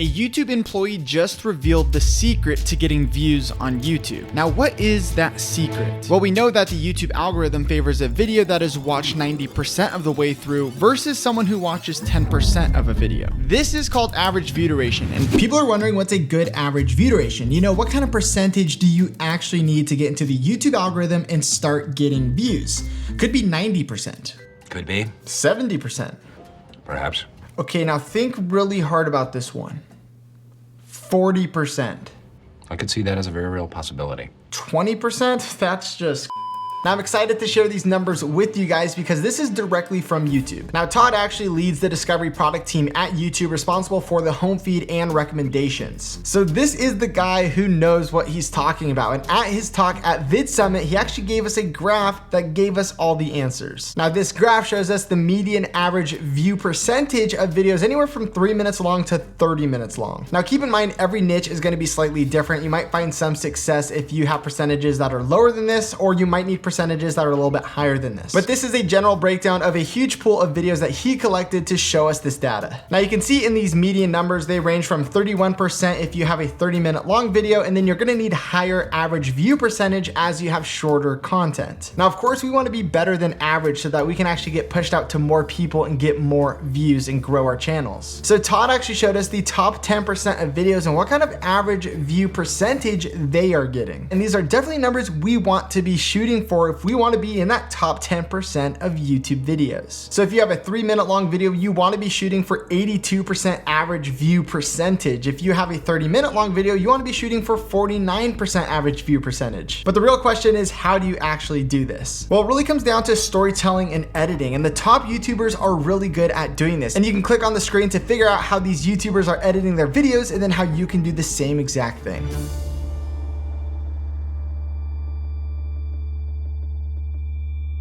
A YouTube employee just revealed the secret to getting views on YouTube. Now, what is that secret? Well, we know that the YouTube algorithm favors a video that is watched 90% of the way through versus someone who watches 10% of a video. This is called average view duration. And people are wondering, what's a good average view duration? You know, what kind of percentage do you actually need to get into the YouTube algorithm and start getting views? Could be 90%. Could be. 70%. Perhaps. Okay, now think really hard about this one. 40%. I could see that as a very real possibility. 20%? That's just. Now I'm excited to share these numbers with you guys because this is directly from YouTube. Now Todd actually leads the discovery product team at YouTube, responsible for the home feed and recommendations. So this is the guy who knows what he's talking about. And at his talk at Vid Summit, he actually gave us a graph that gave us all the answers. Now this graph shows us the median average view percentage of videos anywhere from 3 minutes long to 30 minutes long. Now keep in mind, every niche is going to be slightly different. You might find some success if you have percentages that are lower than this, or you might need percentages that are a little bit higher than this. But this is a general breakdown of a huge pool of videos that he collected to show us this data. Now you can see in these median numbers, they range from 31% if you have a 30-minute long video, and then you're gonna need higher average view percentage as you have shorter content. Now, of course, we wanna be better than average so that we can actually get pushed out to more people and get more views and grow our channels. So Todd actually showed us the top 10% of videos and what kind of average view percentage they are getting. And these are definitely numbers we want to be shooting for if we want to be in that top 10% of YouTube videos. So if you have a 3-minute long video, you want to be shooting for 82% average view percentage. If you have a 30-minute long video, you want to be shooting for 49% average view percentage. But the real question is, how do you actually do this? Well, it really comes down to storytelling and editing, and the top YouTubers are really good at doing this. And you can click on the screen to figure out how these YouTubers are editing their videos and then how you can do the same exact thing.